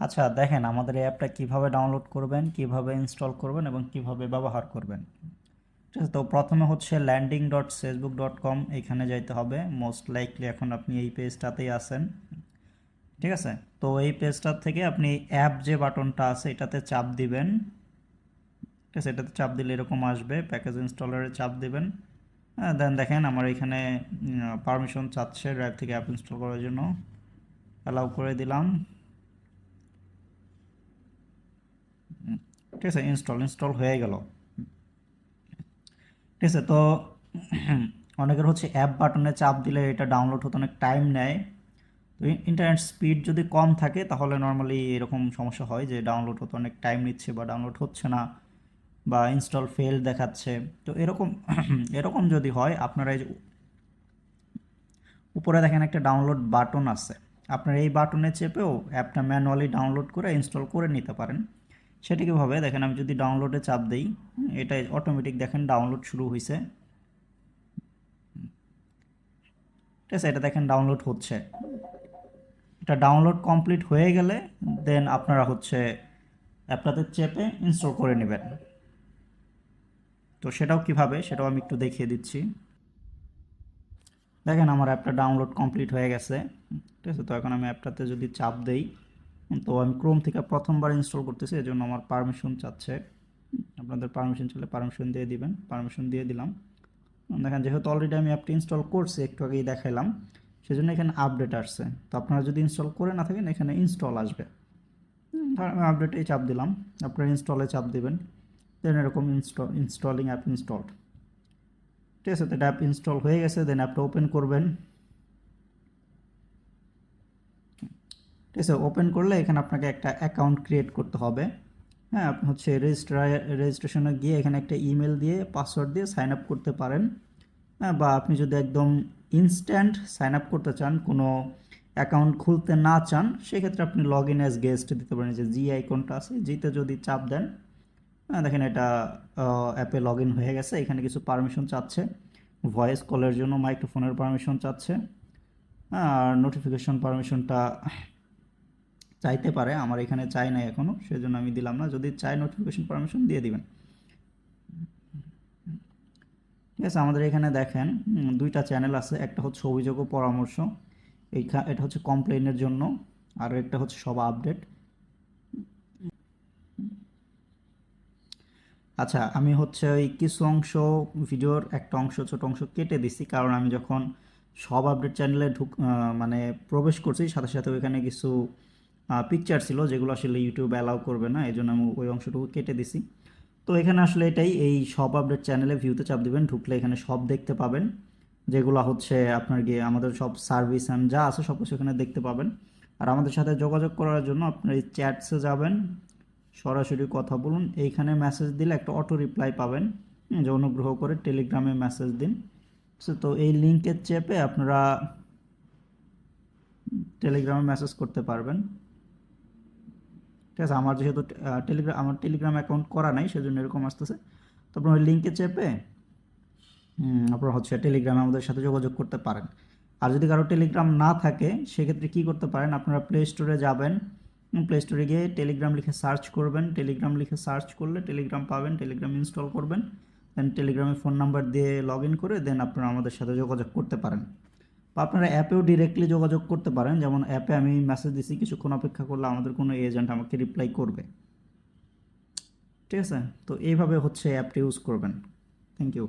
আচ্ছা দেখেন আমাদের এই অ্যাপটা কীভাবে ডাউনলোড করবেন, কিভাবে ইনস্টল করবেন এবং কিভাবে ব্যবহার করবেন। ঠিক আছে, তো প্রথমে হচ্ছে landing.facebook.com, এখানে যাইতে হবে। মোস্ট লাইকলি এখন আপনি এই পেজটাতেই আছেন। ঠিক আছে, তো এই পেজটার থেকে আপনি অ্যাপ যে বাটনটা আছে এটাতে চাপ দিবেন। ঠিক আছে, এটাতে চাপ দিলে এরকম আসবে, প্যাকেজ ইনস্টলারে চাপ দিবেন। দেন দেখেন আমার এখানে পারমিশন চাচ্ছে ড্রাইভ থেকে অ্যাপ ইনস্টল করার জন্য, অ্যালাউ করে দিলাম। ঠিক আছে, ইনস্টল হয়ে গেল। ঠিক আছে, তো অনেকের হচ্ছে অ্যাপ বাটনে চাপ দিলে এটা ডাউনলোড হতে অনেক টাইম নেয়। তো ইন্টারনেট স্পিড যদি কম থাকে তাহলে নর্মালি এরকম সমস্যা হয় যে ডাউনলোড হতে অনেক টাইম নিচ্ছে বা ডাউনলোড হচ্ছে না বা ইনস্টল ফেল দেখাচ্ছে। তো এরকম এরকম যদি হয়, আপনারা এই যে উপরে দেখেন একটা ডাউনলোড বাটন আছে, আপনার এই বাটনে চেপেও অ্যাপটা ম্যানুয়ালি ডাউনলোড করে ইনস্টল করে নিতে পারেন। সেটা কীভাবে দেখেন, আমি যদি ডাউনলোডে চাপ দিই, এটা অটোমেটিক দেখেন ডাউনলোড শুরু হয়েছে। ঠিক আছে, এটা দেখেন ডাউনলোড হচ্ছে। এটা ডাউনলোড কমপ্লিট হয়ে গেলে দেন আপনারা হচ্ছে অ্যাপটাতে চেপে ইনস্টল করে নেবেন। তো সেটাও কিভাবে, সেটাও আমি একটু দেখিয়ে দিচ্ছি। দেখেন আমার অ্যাপটা ডাউনলোড কমপ্লিট হয়ে গেছে। ঠিক আছে, তো এখন আমি অ্যাপটাতে যদি চাপ দেই, তো আমি ক্রোম থেকে প্রথমবার ইনস্টল করতেছি, এজন্য আমার পারমিশন চাচ্ছে। আপনাদের পারমিশন চাইলে পারমিশন দিয়ে দিবেন, পারমিশন দিয়ে দিলাম। দেখেন যেহেতু অলরেডি আমি অ্যাপটি ইনস্টল করছি, একটু আগেই দেখাইলাম, সেজন্য এখানে আপডেট আসছে। তো আপনারা যদি ইনস্টল করে না থাকেন এখানে ইনস্টল আসবে। আমি আপডেটেই চাপ দিলাম, আপনারা ইনস্টলে চাপ দিবেন। দেন এরকম ইনস্টলিং অ্যাপ ইনস্টলড। ঠিক আছে, তো এটা অ্যাপ ইনস্টল হয়ে গেছে। দেন অ্যাপটা ওপেন করবেন। ঠিক আছে, ওপেন করলে এখানে আপনাকে একটা অ্যাকাউন্ট ক্রিয়েট করতে হবে। হ্যাঁ, আপনি হচ্ছে রেজিস্ট্রেশনে গিয়ে এখানে একটা ইমেল দিয়ে পাসওয়ার্ড দিয়ে সাইন আপ করতে পারেন। হ্যাঁ, বা আপনি যদি একদম ইনস্ট্যান্ট সাইন আপ করতে চান, কোনো অ্যাকাউন্ট খুলতে না চান, সেক্ষেত্রে আপনি লগ ইন অ্যাজ গেস্ট দিতে পারেন। যে জি আইকনটা আছে, জিতে যদি চাপ দেন, দেখেন এটা অ্যাপে লগ ইন হয়ে গেছে। এখানে কিছু পারমিশন চাচ্ছে, ভয়েস কলের জন্য মাইক্রোফোনের পারমিশন চাচ্ছে, আর নোটিফিকেশন পারমিশনটা চাইতে পারে, আমার এখানে চাই নাই এখনও, সেজন্য আমি দিলাম না। যদি চাই নোটিফিকেশন পারমিশন দিয়ে দিবেন। ঠিক আছে, আমাদের এখানে দেখেন দুইটা চ্যানেল আছে, একটা হচ্ছে অভিযোগ ও পরামর্শ, এটা হচ্ছে কমপ্লেনের জন্য, আর একটা হচ্ছে সব আপডেট। আচ্ছা, আমি হচ্ছে ওই কিছু অংশ ভিডিওর একটা অংশ, ছোট অংশ কেটে দিছি, কারণ আমি যখন সব আপডেট চ্যানেলে মানে প্রবেশ করছি, সাথে সাথে ওইখানে কিছু পিকচার ছিল যেগুলো আসলে ইউটিউব অ্যালাউ করবে না, এই জন্য আমি ওই অংশটুকু কেটে দিছি। তো এখানে আসলে এটাই, এই সব আপডেট চ্যানেলে ভিউতে চাপ দিবেন, ঢুকলে এখানে সব দেখতে পাবেন, যেগুলো হচ্ছে আপনার গিয়ে আমাদের সব সার্ভিস অ্যান্ড যা আছে সব কিছু এখানে দেখতে পাবেন। আর আমাদের সাথে যোগাযোগ করার জন্য আপনার এই চ্যাটসে যাবেন, সরাসরি কথা বলুন। এইখানে মেসেজ দিলে একটা অটো রিপ্লাই পাবেন, যে অনুগ্রহ করে টেলিগ্রামে মেসেজ দিন। তো এই লিঙ্কে চেপে আপনারা টেলিগ্রামে মেসেজ করতে পারবেন। ঠিক আছে, আমার যেহেতু আমার টেলিগ্রাম অ্যাকাউন্ট করা নাই, সেজন্য এরকম আসতেছে। তো আপনার ওই লিঙ্কে চেপে আপনারা হচ্ছে টেলিগ্রামে আমাদের সাথে যোগাযোগ করতে পারেন। আর যদি কারো টেলিগ্রাম না থাকে, সেক্ষেত্রে কী করতে পারেন, আপনারা প্লে স্টোরে যাবেন, প্লে স্টোরে গিয়ে টেলিগ্রাম লিখে সার্চ করবেন। টেলিগ্রাম লিখে সার্চ করলে টেলিগ্রাম পাবেন, টেলিগ্রাম ইনস্টল করবেন। দেন টেলিগ্রামে ফোন নাম্বার দিয়ে লগ ইন করে দেন আপনারা আমাদের সাথে যোগাযোগ করতে পারেন। বা আপনারা অ্যাপেও ডিরেক্টলি যোগাযোগ করতে পারেন, যেমন অ্যাপে আমি মেসেজ দিছি, কিছুক্ষণ অপেক্ষা করলে আমাদের কোনো এজেন্ট আমাকে রিপ্লাই করবে। ঠিক আছে, তো এইভাবে হচ্ছে অ্যাপটি ইউজ করবেন। Thank you.